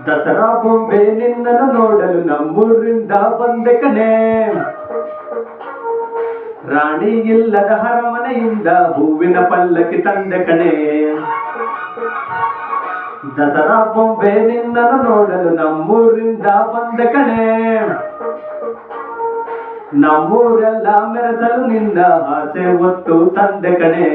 ದಸರಾ ಬೊಂಬೆ ನಿನ್ನನ್ನು ನೋಡಲು ನಮ್ಮೂರಿಂದ ಬಂದೆ ಕಣೆ. ರಾಣಿ ಇಲ್ಲದ ಅರಮನೆಯಿಂದ ಹೂವಿನ ಪಲ್ಲಕ್ಕಿ ತಂದೆ ಕಣೆ. ದಸರಾ ಬೊಂಬೆ ನಿನ್ನನ್ನು ನೋಡಲು ನಮ್ಮೂರಿಂದ ಬಂದೆ ಕಣೆ. ನಮ್ಮೂರೆಲ್ಲ ಮೆರೆಸಲು ನಿನ್ನ ಆಸೆ ಹೊತ್ತು ತಂದೆ ಕಣೆ.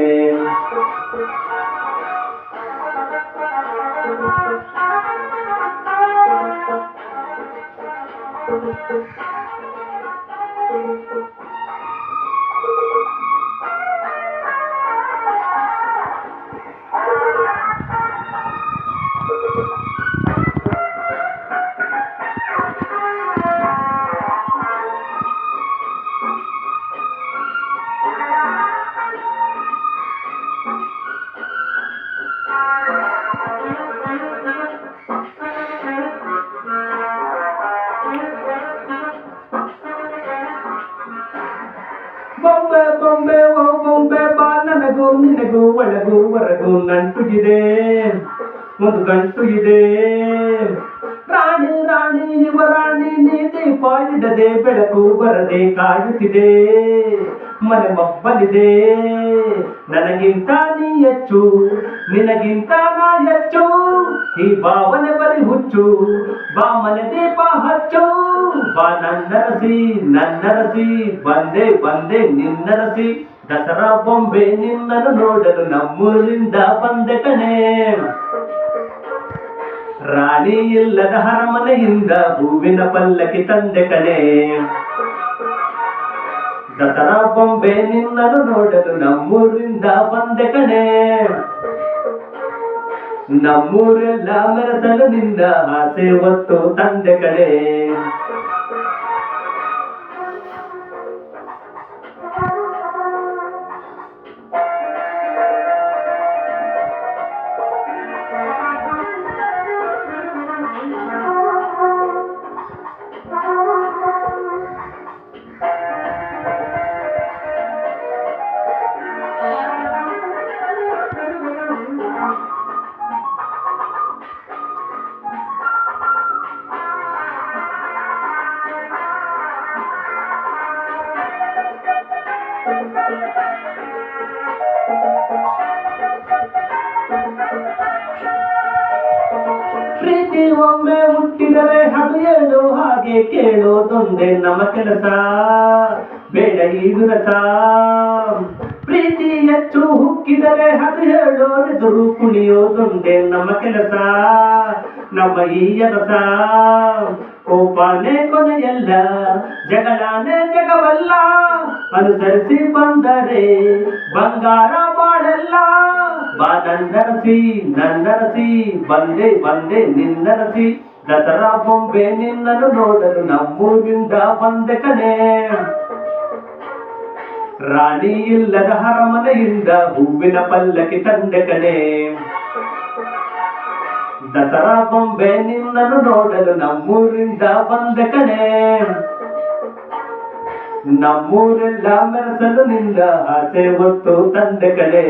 ಬೊಂಬೆ ಬೊಂಬೆ ಓ ಬೊಂಬೆ ಬಾ, ನನಗೂ ನಿನಗೂ ಒಳಗೂ ಹೊರಗೂ ನಂಟು ಇದೆ, ಒಂದು ಗಂಟು ಇದೆ. ರಾಣಿ ರಾಣಿ ಯುವರಾಣಿ ನೀ ದೀಪ ಇಡದೆ ಬೆಳಕು ಬರದೆ ಕಾಯುತ್ತಿದೆ, ಮನೆ ಮಬ್ಬಲಿದೆ. ನನಗಿಂತ ನೀ ಹೆಚ್ಚು, ನಿನಗಿಂತ ನಾ ಹೆಚ್ಚು, ಈ ಭಾವನೆ ಬರಿ ಹುಚ್ಚು. ಬಾ ಮನೆ ದೀಪ ಹಚ್ಚು, ಬಾ ನನ್ನರಸಿ ನನ್ನರಸಿ, ಬಂದೆ ಬಂದೆ ನಿನ್ನರಸಿ. ದಸರಾ ಬೊಂಬೆ ನಿನ್ನನ್ನು ನೋಡಲು ನಮ್ಮೂರಿಂದ ಬಂದೆ ಕಣೆ. ರಾಣಿ ಇಲ್ಲದ ಅರಮನೆಯಿಂದ ಹೂವಿನ ಪಲ್ಲಕ್ಕಿ ತಂದೆ ಕಣೆ. ದಸರಾ ಬೊಂಬೆ ನಿನ್ನನ್ನು ನೋಡಲು ನಮ್ಮೂರಿಂದ ಬಂದೆ ಕಣೆ. ನಮ್ಮೂರೆಲ್ಲ ಮೆರೆಸಲು ನಿನ್ನ ಆಸೆ ಹೊತ್ತು ತಂದೆ ಕಣೆ. ಪ್ರೀತಿ ಒಮ್ಮೆ ಹುಟ್ಟಿದರೆ ಅದು ಹೇಳೋ ಹಾಗೆ ಕೇಳೋದೊಂದೇ ನಮ್ಮ ಕೆಲಸ, ಬೇಡ ಈ ದುರಸ. ಪ್ರೀತಿ ಹೆಚ್ಚು ಹುಕ್ಕಿದರೆ ಅದು ಹೇಳೋರೆದುರು ಕುಣಿಯೋದೊಂದೇ ನಮ್ಮ ಕೆಲಸ, ನಮ್ಮ ಈ ಕೆಲಸ. ಕೋಪನೇ ಕೊನೆಯಲ್ಲ, ಜಗಳಾನೇ ಜಗವಲ್ಲ, ಅನುಸರಿಸಿ ಬಂದರೆ ಬಂಗಾರ ಬಾಳಲ್ಲ. ಬಾ ನನ್ನರಸಿ ನನ್ನರಸಿ, ಬಂದೆ ಬಂದೆ ನಿನ್ನರಸಿ. ದಸರಾ ಬೊಂಬೆ ನಿನ್ನನ್ನು ನೋಡಲು ನಮ್ಮೂರಿಂದ ಬಂದೆ ಕಣೆ. ರಾಣಿ ಇಲ್ಲದ ಅರಮನೆಯಿಂದ ಹೂವಿನ ಪಲ್ಲಕ್ಕಿ ತಂದೆ ಕಣೆ. ದಸರಾ ಬೊಂಬೆ ನಿನ್ನನ್ನು ನೋಡಲು ನಮ್ಮೂರಿಂದ ಬಂದೆ ಕಣೆ. ನಮ್ಮೂರೆಲ್ಲ ಮೆರೆಸಲು ನಿನ್ನ ಆಸೆ ಹೊತ್ತು ತಂದೆ ಕಣೆ.